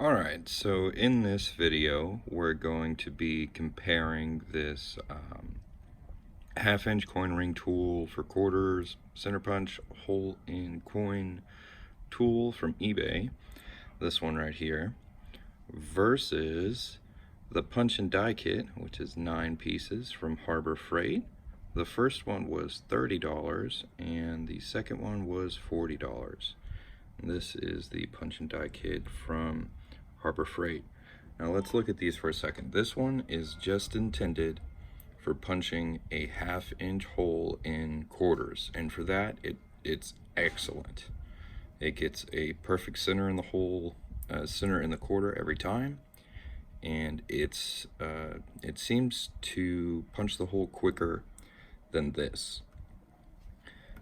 Alright, so in this video we're going to be comparing this half-inch coin ring tool for quarters, center punch, hole in coin tool from eBay, this one right here, versus the punch and die kit, which is 9 pieces from Harbor Freight. The first one was $30 and the second one was $40. And this is the punch and die kit from Harbor Freight. Now let's look at these for a second. This one is just intended for punching a half-inch hole in quarters, and for that it's excellent. It gets a perfect center in the hole, center in the quarter every time, and it seems to punch the hole quicker than this.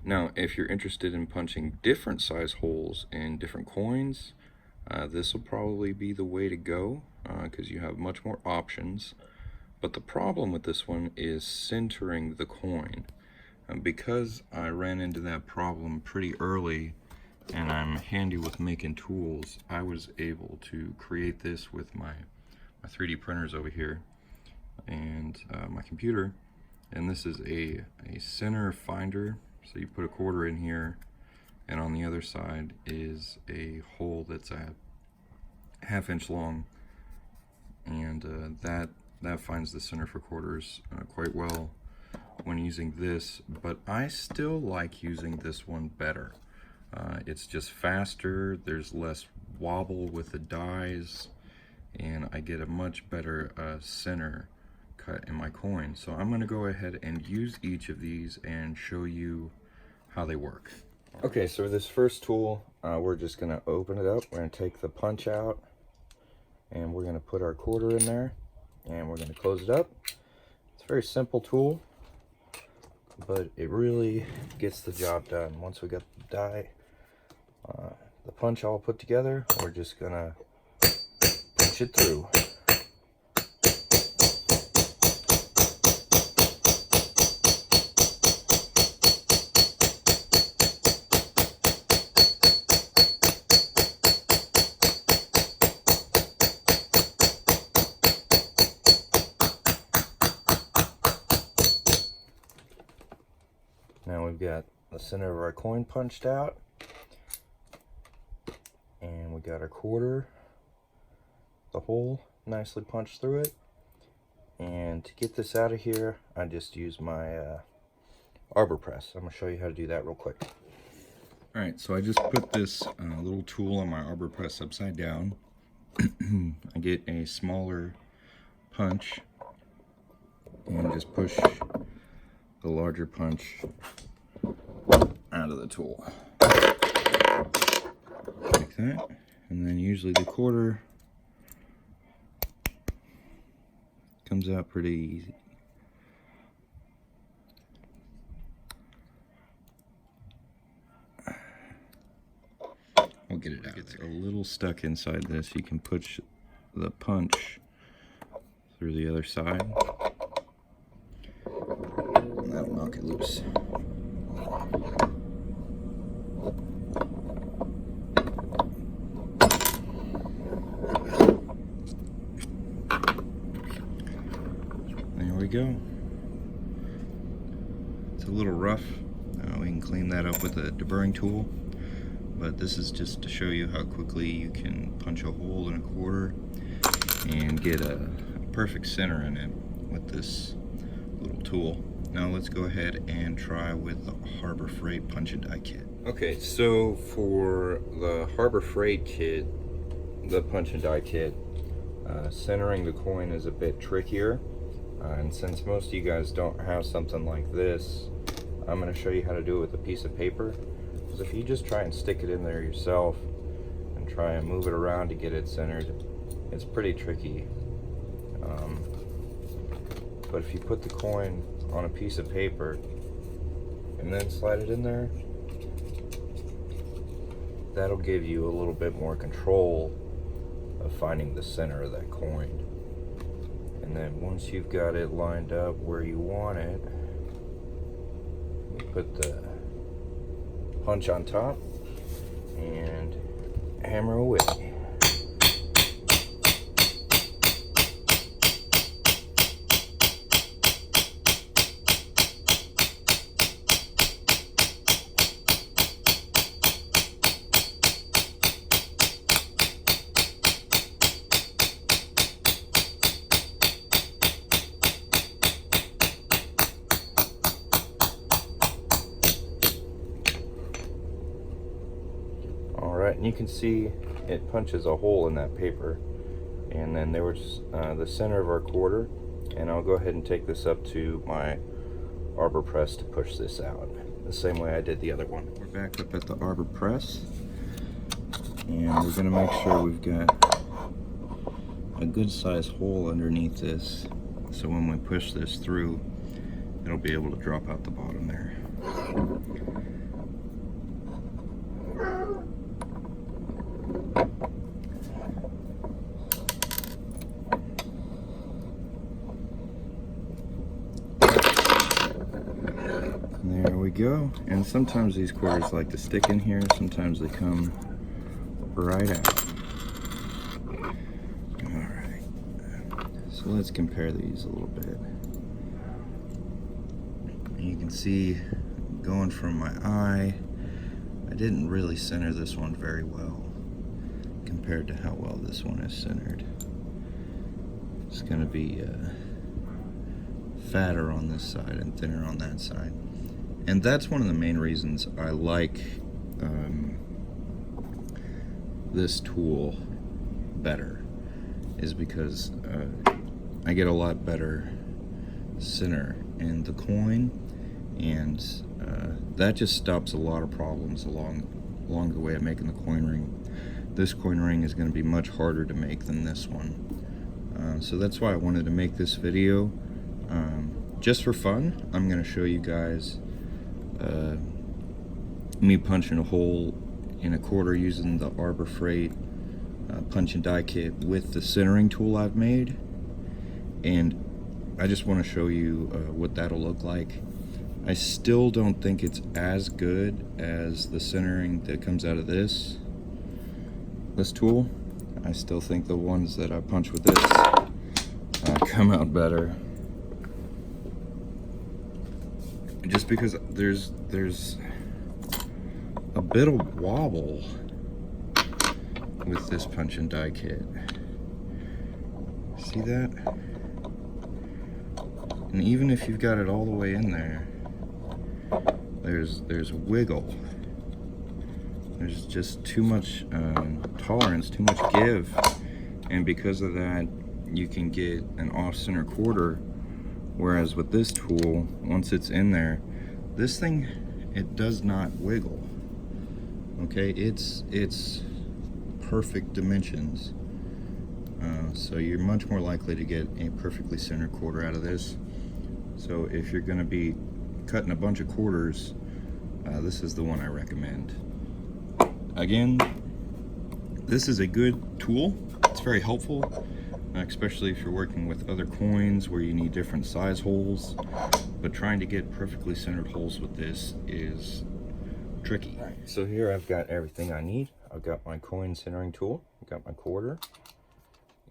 Now, if you're interested in punching different size holes in different coins, this will probably be the way to go because you have much more options. But the problem with this one is centering the coin. Because I ran into that problem pretty early and I'm handy with making tools, I was able to create this with my 3D printers over here and my computer. And this is a center finder. So you put a quarter in here, and on the other side is a hole that's a half-inch long, and that finds the center for quarters quite well when using this. But I still like using this one better. It's just faster, there's less wobble with the dies, and I get a much better center cut in my coin. So I'm going to go ahead and use each of these and show you how they work. Okay, so this first tool, we're just going to open it up. We're going to take the punch out and we're going to put our quarter in there and we're going to close it up. It's a very simple tool, but it really gets the job done. Once we got the die, the punch all put together, we're just going to punch it through. Now we've got the center of our coin punched out, and we got our quarter, the hole nicely punched through it. And to get this out of here, I just use my arbor press. I'm going to show you how to do that real quick. Alright, so I just put this little tool on my arbor press upside down. I get a smaller punch and just push the larger punch out of the tool like that, and then usually the quarter comes out pretty easy. We'll get it out. It's a little stuck inside this. You can push the punch through the other side, and that'll knock it loose. There we go. It's a little rough. We can clean that up with a deburring tool, but this is just to show you how quickly you can punch a hole in a quarter and get a perfect center in it with this little tool. Now let's go ahead and try with the Harbor Freight punch and die kit. Okay, so for the Harbor Freight kit, the punch and die kit, centering the coin is a bit trickier. And since most of you guys don't have something like this, I'm going to show you how to do it with a piece of paper. Because if you just try and stick it in there yourself and try and move it around to get it centered, it's pretty tricky. But if you put the coin on a piece of paper and then slide it in there, that'll give you a little bit more control of finding the center of that coin. And then once you've got it lined up where you want it, you put the punch on top and hammer away. you can see it punches a hole in that paper. And then there was the center of our quarter, and I'll go ahead and take this up to my arbor press to push this out the same way I did the other one. We're back up at the arbor press, and we're going to make sure we've got a good sized hole underneath this, so when we push this through, it'll be able to drop out the bottom there. There we go. And sometimes these quarters like to stick in here, sometimes they come right out. Alright, so let's compare these a little bit. You can see going from my eye, I didn't really center this one very well compared to how well this one is centered. It's going to be fatter on this side and thinner on that side. And that's one of the main reasons I like this tool better, is because I get a lot better center in the coin, and that just stops a lot of problems along the way of making the coin ring. This coin ring is going to be much harder to make than this one. So that's why I wanted to make this video. Just for fun, I'm going to show you guys me punching a hole in a quarter using the Arbor Freight punch and die kit with the centering tool I've made, and I just want to show you what that'll look like. I still don't think it's as good as the centering that comes out of this tool. I still think the ones that I punch with this come out better. Just because there's a bit of wobble with this punch and die kit. See that? And even if you've got it all the way in there, there's wiggle. There's just too much tolerance, too much give, and because of that, you can get an off-center quarter. Whereas with this tool, once it's in there, this thing, it does not wiggle. Okay, it's perfect dimensions. So you're much more likely to get a perfectly centered quarter out of this. So if you're going to be cutting a bunch of quarters, this is the one I recommend. Again, this is a good tool. It's very helpful, especially if you're working with other coins where you need different size holes, but trying to get perfectly centered holes with this is tricky. All right, so here I've got everything I need. I've got my coin centering tool, I've got my quarter,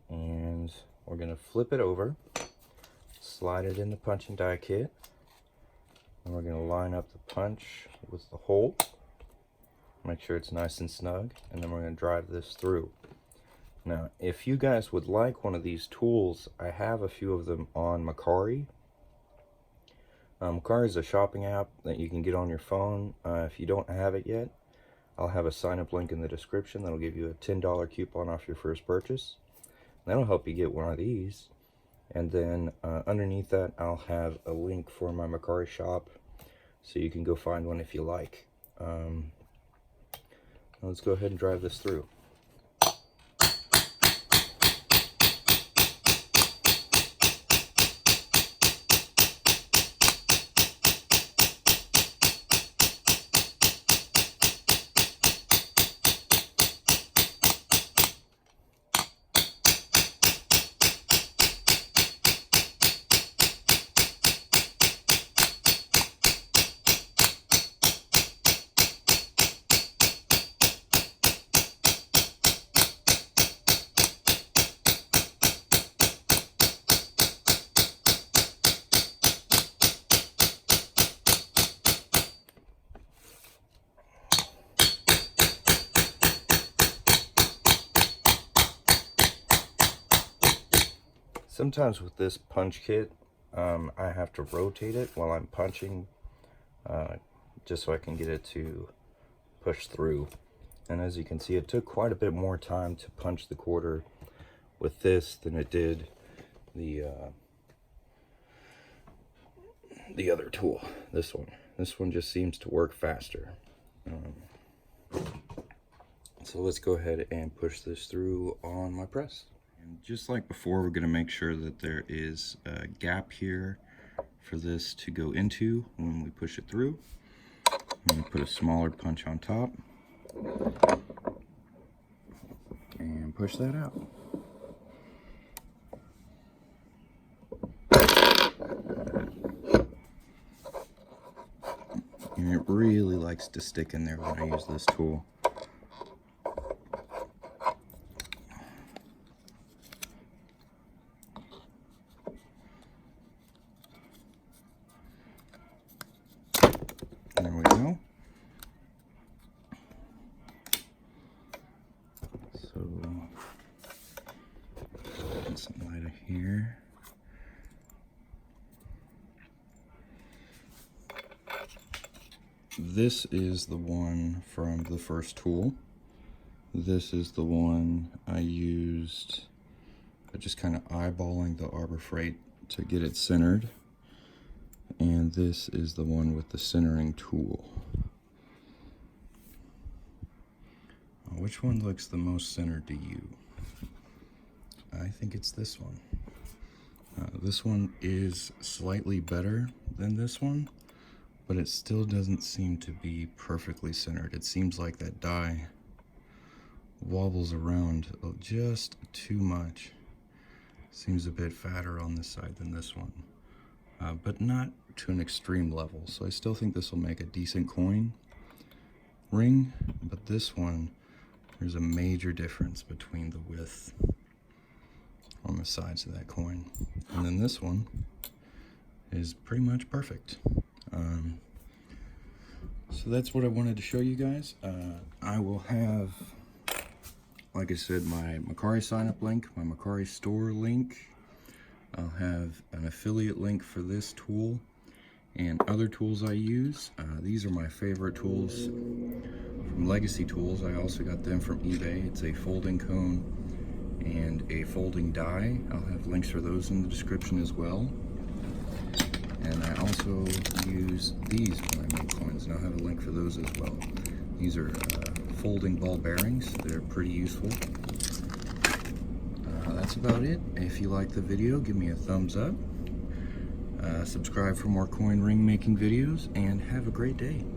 and we're gonna flip it over, slide it in the punch and die kit, and we're gonna line up the punch with the hole, make sure it's nice and snug, and then we're gonna drive this through. Now, if you guys would like one of these tools, I have a few of them on Mercari. Mercari is a shopping app that you can get on your phone. If you don't have it yet, I'll have a sign-up link in the description that'll give you a $10 coupon off your first purchase. That'll help you get one of these. And then underneath that, I'll have a link for my Mercari shop, so you can go find one if you like. Let's go ahead and drive this through. Sometimes with this punch kit, I have to rotate it while I'm punching, just so I can get it to push through. And as you can see, it took quite a bit more time to punch the quarter with this than it did the other tool, this one. This one just seems to work faster. So let's go ahead and push this through on my press. And just like before, we're going to make sure that there is a gap here for this to go into when we push it through. I'm going to put a smaller punch on top and push that out. And it really likes to stick in there when I use this tool. There we go. So, put some lighter here. This is the one from the first tool. This is the one I used just kind of eyeballing the Arbor Freight to get it centered. And this is the one with the centering tool. Which one looks the most centered to you? I think it's this one. This one is slightly better than this one, but it still doesn't seem to be perfectly centered. It seems like that die wobbles around just too much. Seems a bit fatter on this side than this one, but not to an extreme level. So I still think this will make a decent coin ring, but this one, there's a major difference between the width on the sides of that coin. And then this one is pretty much perfect. So that's what I wanted to show you guys. I will have, like I said, my Mercari sign up link, my Mercari store link. I'll have an affiliate link for this tool and other tools I use. These are my favorite tools from Legacy Tools. I also got them from eBay. It's a folding cone and a folding die. I'll have links for those in the description as well. And I also use these when I make coins, and I'll have a link for those as well. These are folding ball bearings. They're pretty useful. That's about it. If you like the video, give me a thumbs up. Subscribe for more coin ring making videos, and have a great day.